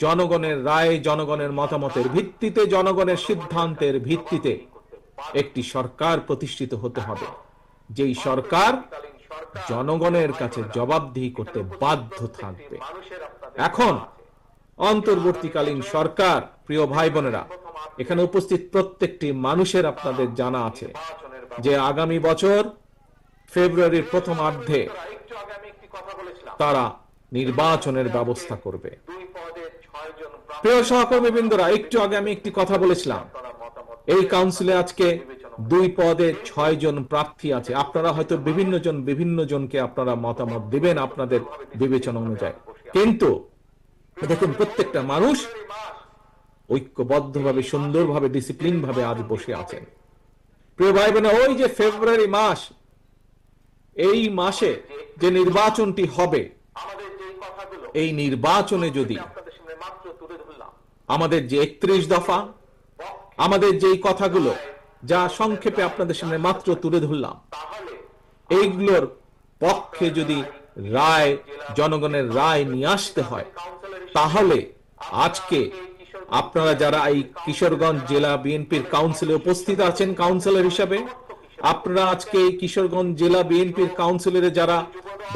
জনগণের রায়, জনগণের মতামতের ভিত্তিতে, জনগণের সিদ্ধান্তের ভিত্তিতে একটি সরকার প্রতিষ্ঠিত হতে হবে, যেই সরকার জনগণের কাছে জবাবদিহি করতে বাধ্য থাকবে। এখন অন্তর্বর্তীকালীন সরকার, প্রিয় ভাই বোনেরা, এখানে উপস্থিত প্রত্যেকটি মানুষের আপনাদের জানা আছে যে আগামী বছর ফেব্রুয়ারির প্রথমার্ধে তারা নির্বাচনের ব্যবস্থা করবে। প্রিয় সহকর্মীবৃন্দরা, একটু আগে আমি একটি কথা বলেছিলাম, এই কাউন্সিলে আজকে 2 পদে 6 জন প্রার্থী আছে। আপনারা হয়তো বিভিন্ন জনকে আপনারা মতামত দিবেন আপনাদের বিবেচনা অনুযায়ী, কিন্তু দেখুন প্রত্যেকটা মানুষ ঐক্যবদ্ধভাবে, সুন্দরভাবে, ডিসিপ্লিন ভাবে আজ বসে আছেন। প্রিয় ভাই বোন, ওই যে ফেব্রুয়ারি মাস, এই মাসে যে নির্বাচনটি হবে, এই নির্বাচনে যদি আমাদের যে 31 দফা, আমাদের যেই কথাগুলো যা সংক্ষেপে আপনাদের সামনে মাত্র তুলে ধরলাম, এইগুলোর পক্ষে যদি রায়, জনগণের রায় নিয়ে আসতে হয়, তাহলে আজকে আপনারা যারা এই কিশোরগঞ্জ জেলা বিএনপির কাউন্সিলে উপস্থিত আছেন কাউন্সিলর হিসাবে, আপনারা আজকে এই কিশোরগঞ্জ জেলা বিএনপির কাউন্সিলরে যারা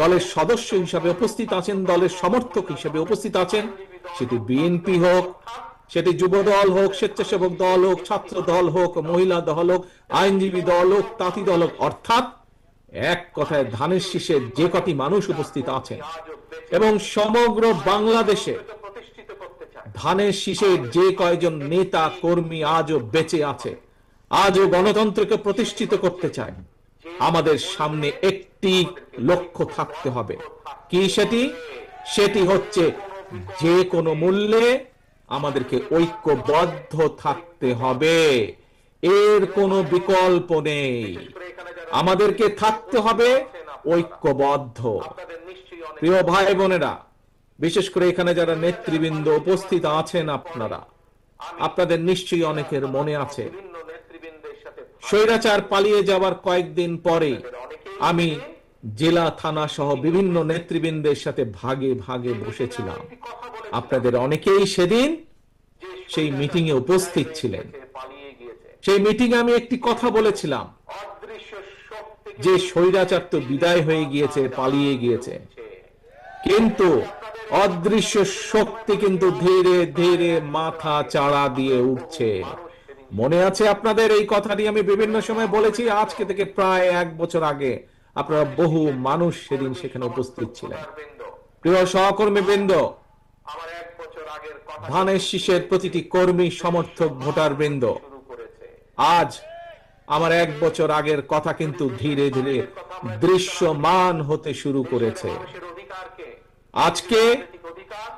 দলের সদস্য হিসাবে উপস্থিত আছেন, দলের সমর্থক হিসাবে উপস্থিত আছেন, সেটি বিএনপি হোক, সেটি যুব দল হোক, স্বেচ্ছাসেবক দল হোক, ছাত্র দল হোক, মহিলা দল হোক, আইনজীবী দল হোক, তাঁতি দল হোক, অর্থাৎ এক কথায় ধানের শীষে যে কটি মানুষ উপস্থিত আছেন এবং সমগ্র বাংলাদেশে ধানের শীষের যে কয়জন নেতা কর্মী আজও বেঁচে আছে, আজও গণতন্ত্রকে প্রতিষ্ঠিত করতে চায়, আমাদের সামনে একটি লক্ষ্য থাকতে হবে। কি সেটি? সেটি হচ্ছে যে কোনো মূল্যে আমাদেরকে ঐক্যবদ্ধ থাকতে হবে, এর কোনো বিকল্প নেই। আমাদেরকে থাকতে হবে ঐক্যবদ্ধ। প্রিয় ভাই বোনেরা, বিশেষ করে এখানে যারা নেতৃবৃন্দ উপস্থিত আছেন, আপনাদের নিশ্চয়ই অনেকের মনে আছে স্বৈরাচার পালিয়ে যাওয়ার কয়েকদিন পরে আমি জেলা, থানা সহ বিভিন্ন নেতৃবৃন্দের সাথে ভাগে ভাগে বসেছিলাম। আপনাদের অনেকেই সেদিন সেই মিটিং এ উপস্থিত ছিলেন। সেই মিটিং এ আমি একটি কথা বলেছিলাম যে স্বৈরাচার তো বিদায় হয়ে গিয়েছে, পালিয়ে গিয়েছে, কিন্তু অদৃশ্য শক্তি কিন্তু ধীরে ধীরে মাথা চাড়া দিয়ে উঠছে। মনে আছে আপনাদের? এই কথাটি আমি বিভিন্ন সময় বলেছি। আজকে থেকে প্রায় 1 বছর আগে আপনারা বহু মানুষ সেদিন সেখানে উপস্থিত ছিলেন। প্রিয় সহকর্মী বৃন্দ, ধানের শীষের প্রতিটি কর্মী, সমর্থক, ভোটার বৃন্দ, আজ আমার 1 বছর আগের কথা কিন্তু ধীরে ধীরে দৃশ্যমান হতে শুরু করেছে। আজকে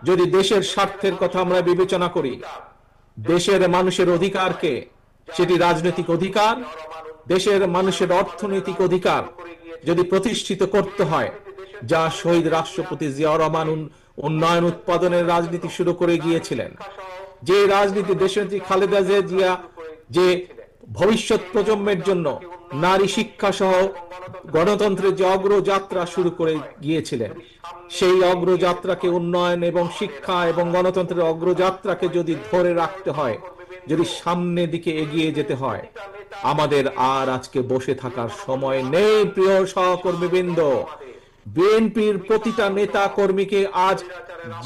যদি দেশের স্বার্থের কথা আমরা বিবেচনা করি, দেশের মানুষের অধিকারকে, সেটি রাজনৈতিক অধিকার, দেশের মানুষের অর্থনৈতিক অধিকার যদি প্রতিষ্ঠিত করতে হয়, যা শহীদ রাষ্ট্রপতি জিয়াউর রহমান উন্নয়ন উৎপাদনের রাজনীতি শুরু করে গিয়েছিলেন, যে রাজনীতি দেশনেত্রী খালেদা জিয়া যে ভবিষ্যৎ প্রজন্মের জন্য নারী শিক্ষা সহ গণতন্ত্রের যে অগ্রযাত্রা শুরু করে গিয়েছিলেন, সেই অগ্রযাত্রাকে, উন্নয়ন এবং শিক্ষা এবং গণতন্ত্রের অগ্রযাত্রাকে যদি ধরে রাখতে হয়, যদি সামনের দিকে এগিয়ে যেতে হয়, আমাদের আর আজকে বসে থাকার সময় নেই। প্রিয় সহকর্মীবৃন্দ, বিএনপির প্রতিটা নেতা কর্মীকে আজ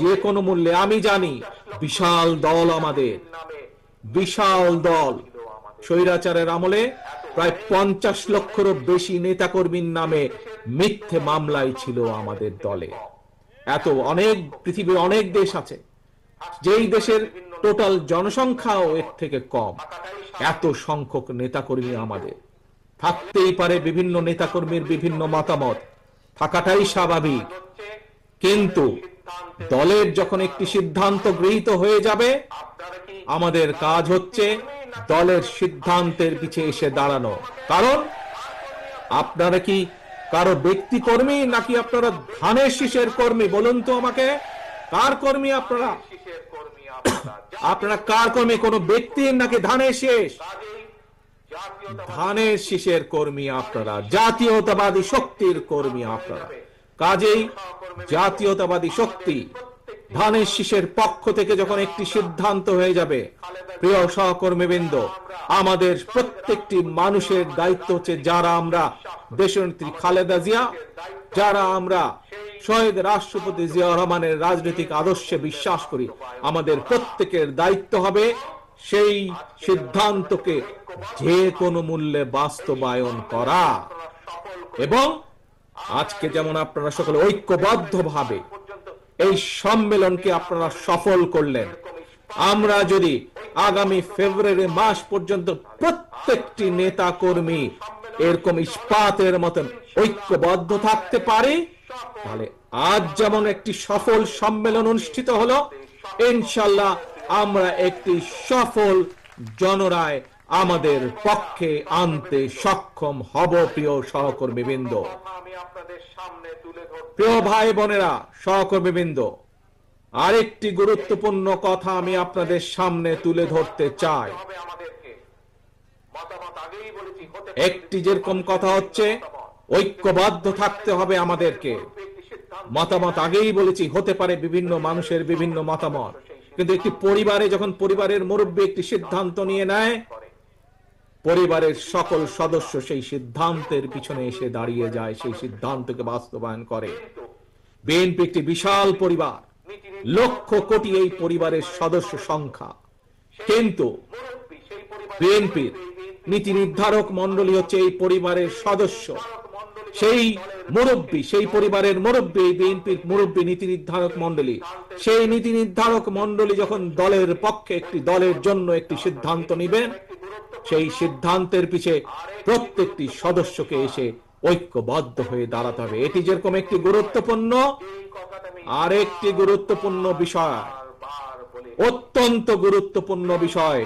যে কোনো মূল্যে, আমি জানি বিশাল দল, আমাদের বিশাল দল, স্বৈরাচারের আমলে প্রায় 50 লক্ষেরও বেশি নেতা কর্মীর নামে মিথ্যে মামলাই ছিল আমাদের দলে। এত অনেক, পৃথিবীর অনেক দেশ আছে যেই দেশের টোটাল জনসংখ্যাও এর থেকে কম, এত সংখ্যক নেতাকর্মী আমাদের থাকতেই পারে। বিভিন্ন নেতাকর্মীর বিভিন্ন মতামত থাকাটাই স্বাভাবিক, কিন্তু দলের যখন একটি সিদ্ধান্ত গৃহীত হয়ে যাবে, আমাদের কাজ হচ্ছে দলের সিদ্ধান্তের পিছে এসে দাঁড়ানো। কারণ আপনারা কি কারো ব্যক্তি কর্মী, নাকি আপনারা ধানের শীষের কর্মী? বলুন তো আমাকে, কার কর্মী আপনারা? আপনারা কার কর্মী? কোন ব্যক্তির নাকি ধানের শীষ? ধানের শীষের কর্মী আপনারা, জাতীয়তাবাদী শক্তির কর্মী আপনারা। কাজেই জাতীয়তাবাদী শক্তি, ধানের শীষের পক্ষ থেকে যখন একটি সিদ্ধান্ত হয়ে যাবে, প্রিয় সহকর্মীবৃন্দ, আমাদের প্রত্যেকটি মানুষের দায়িত্ব হচ্ছে, যারা আমরা দেশনেত্রী খালেদা জিয়া, যারা আমরা শহীদ রাষ্ট্রপতি জিয়াউর রহমানের রাজনৈতিক আদর্শে বিশ্বাস করি, আমাদের প্রত্যেকের দায়িত্ব হবে সেই সিদ্ধান্তকে যে কোনো মূল্যে বাস্তবায়ন করা। এবং আজকে যেমন আপনারা সকলে ঐক্যবদ্ধভাবে এই সম্মেলনকে আপনারা সফল করলেন, আমরা যদি আগামী ফেব্রুয়ারি মাস পর্যন্ত প্রত্যেকটি নেতা কর্মী এরকম ইস্পাতের মতন ঐক্যবদ্ধ থাকতে পারে, তাহলে আজ যেমন একটি সফল সম্মেলন অনুষ্ঠিত হলো, ইনশাআল্লাহ আমরা একটি সফল জনরায় আমাদের পক্ষে আনতে সক্ষম হব। প্রিয় সহকর্মীবৃন্দ, প্রিয় ভাই বোনেরা, সহকর্মীবৃন্দ, আরেকটি গুরুত্বপূর্ণ কথা আমি আপনাদের সামনে তুলে ধরতে চাই। একটি যেরকম কথা হচ্ছে ঐক্যবদ্ধ থাকতে হবে আমাদেরকে, মতামত আগেই বলেছি হতে পারে বিভিন্ন মানুষের বিভিন্ন মতামত, কিন্তু একটি পরিবারে যখন পরিবারের মুরব্বী একটি সিদ্ধান্ত নিয়ে নেয়, পরিবারের সকল সদস্য সেই সিদ্ধান্তের পিছনে এসে দাঁড়িয়ে যায়, সেই সিদ্ধান্তকে বাস্তবায়ন করে। বিএনপি একটি বিশাল পরিবার, লক্ষ কোটি এই পরিবারের সদস্য সংখ্যা, কিন্তু বিএনপির নীতি নির্ধারক মন্ডলী হচ্ছে এই পরিবারের সদস্য, সেই মুরব্বী, সেই পরিবারের মুরব্বী, বিএনপির মুরব্বী নীতি নির্ধারক মন্ডলী। সেই নীতি নির্ধারক মন্ডলী যখন দলের পক্ষে একটি দলের জন্য একটি সিদ্ধান্ত নেবেন, সেই সিদ্ধান্তের পিছে প্রত্যেকটি সদস্যকে এসে ঐক্যবদ্ধ হয়ে দাঁড়াতে হবে। এটি যেরকম একটি গুরুত্বপূর্ণ, আর একটি গুরুত্বপূর্ণ বিষয়, অত্যন্ত গুরুত্বপূর্ণ বিষয়,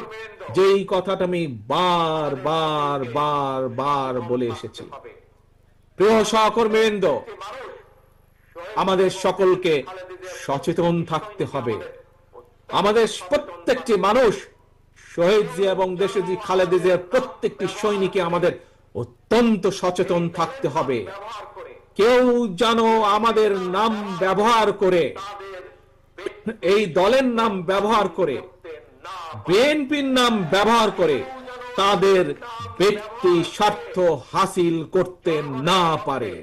যেই কথাটা আমি বার বার বার বার বলে এসেছি। প্রিয় সহকর্মীবৃন্দ, আমাদের সকলকে সচেতন থাকতে হবে। আমাদের প্রত্যেকটি মানুষ, শহীদ জিয়া এবং দেশনেত্রী খালেদা জিয়ার প্রত্যেকটি সৈনিককে আমাদের অত্যন্ত সচেতন থাকতে হবে। কেউ যেন আমাদের নাম ব্যবহার করে, এই দলের নাম ব্যবহার করে, বিএনপির নাম ব্যবহার করে তাদের ব্যক্তি স্বার্থ হাসিল করতে না পারে।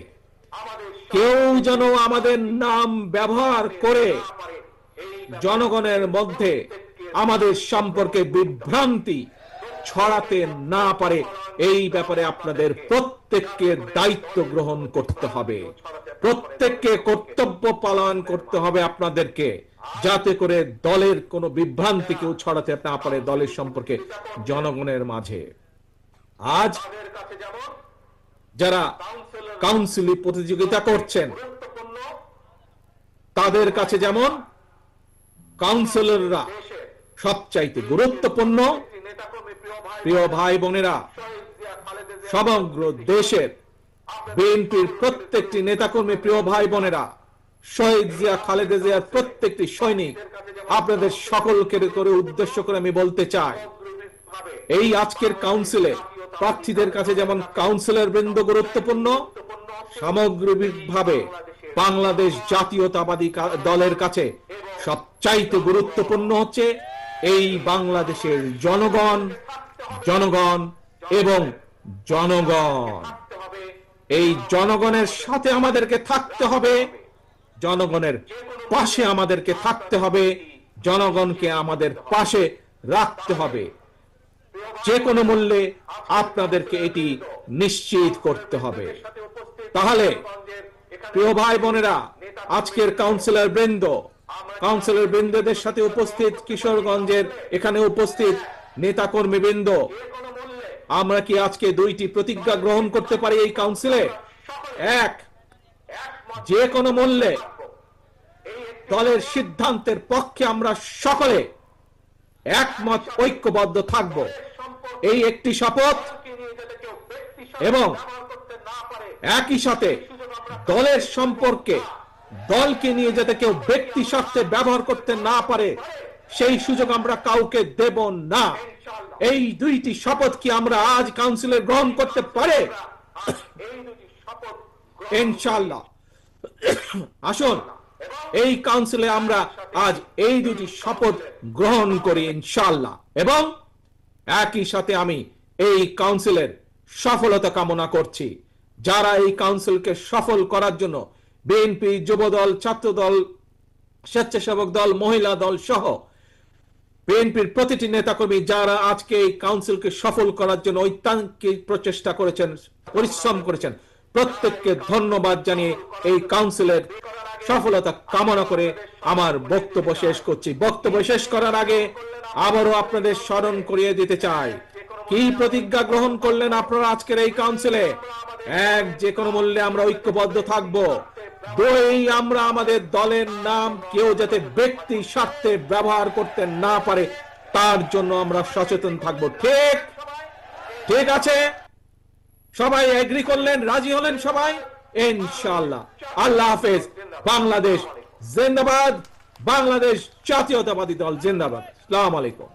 কেউ যেন আমাদের নাম ব্যবহার করে জনগণের মধ্যে আমাদের সম্পর্কে বিভ্রান্তি ছড়াতে না পারে, এই ব্যাপারে আপনাদের প্রত্যেককে দায়িত্ব গ্রহণ করতে হবে, প্রত্যেককে কর্তব্য পালন করতে হবে আপনাদেরকে, যাতে করে দলের কোনো বিভ্রান্তি কেউ ছড়াতে না পারে দলের সম্পর্কে জনগণের মাঝে। আজ যারা কাউন্সিলে প্রতিযোগিতা করছেন, তাদের কাছে যেমন কাউন্সিলররা সবচাইতে গুরুত্বপূর্ণ, প্রিয় ভাই বোনেরা, সমগ্র দেশের বিএনপির প্রত্যেকটি নেতাকর্মী, প্রিয় ভাই বোনেরা, শহীদ জিয়া খালেদা জিয়ার প্রত্যেকটি সৈনিক, আপনাদের সকলকে করে উদ্দেশ্য করে আমি বলতে চাই, এই আজকের কাউন্সিলে প্রার্থীদের কাছে যেমন কাউন্সিলর বৃন্দ গুরুত্বপূর্ণ, সামগ্রিকভাবে বাংলাদেশ জাতীয়তাবাদী দলের কাছে সবচাইতে গুরুত্বপূর্ণ হচ্ছে এই বাংলাদেশের জনগণ, জনগণ এবং জনগণ। এই জনগণের সাথে আমাদেরকে থাকতে হবে, জনগণের পাশে আমাদেরকে থাকতে হবে, জনগণকে আমাদের পাশে রাখতে হবে। যে কোনো মূল্যে আপনাদেরকে এটি নিশ্চিত করতে হবে। তাহলে প্রিয় ভাই বোনেরা, আজকের কাউন্সিলর বৃন্দদের সাথে উপস্থিত কিশোরগঞ্জের এখানে উপস্থিত নেতাকর্মী বৃন্দ, আমরা কি আজকে দুইটি প্রতিজ্ঞা গ্রহণ করতে পারি এই কাউন্সিলে? এক, যে কোনো মূল্যে দলের সিদ্ধান্তের পক্ষে আমরা সকলে একমত ঐক্যবদ্ধ থাকব, এই একটি শপথ। এবং একই সাথে দলের সম্পর্কে, দলকে নিয়ে যাতে কেউ ব্যক্তি স্বার্থে ব্যবহার করতে না পারে, সেই সুযোগ আমরা কাউকে দেব না। এই দুইটি শপথ কি আমরা আজ কাউন্সিলে গ্রহণ করতে পারে? ইনশাআল্লাহ। আসুন এই কাউন্সিলে আমরা আজ এই দুটি শপথ গ্রহণ করি ইনশাআল্লাহ, এবং একই সাথে আমি এই কাউন্সিলের সফলতা কামনা করছি। যারা এই কাউন্সিলকে সফল করার জন্য বিএনপি, যুবদল, ছাত্রদল, স্বেচ্ছাসেবক দল, মহিলা দল সহ বিএনপির প্রতিটি নেতাকর্মী যারা আজকে এই কাউন্সিলকে সফল করার জন্য ঐকান্তিক প্রচেষ্টা করেছেন, পরিশ্রম করেছেন, প্রত্যেককে ধন্যবাদ জানিয়ে এই কাউন্সিলের সফলতা কামনা করে আমার বক্তব্য শেষ করছি। বক্তব্য শেষ করার আগে আবারও আপনাদের স্মরণ করিয়ে দিতে চাই, কি প্রতিজ্ঞা গ্রহণ করলেন আপনারা আজকের এই কাউন্সিলে? এক, যে কোনো মূল্যে আমরা ঐক্যবদ্ধ থাকব। দুই, আমরা আমাদের দলের নাম কেউ যাতে ব্যক্তি স্বার্থে ব্যবহার করতে না পারে তার জন্য আমরা সচেতন থাকব। ঠিক ঠিক আছে, সবাই এগ্রি করলেন, রাজি হলেন সবাই? ইনশাআল্লাহ। আল্লাহ হাফেজ। বাংলাদেশ জিন্দাবাদ, বাংলাদেশ জাতীয়তাবাদী দল জিন্দাবাদ। আসসালামু আলাইকুম।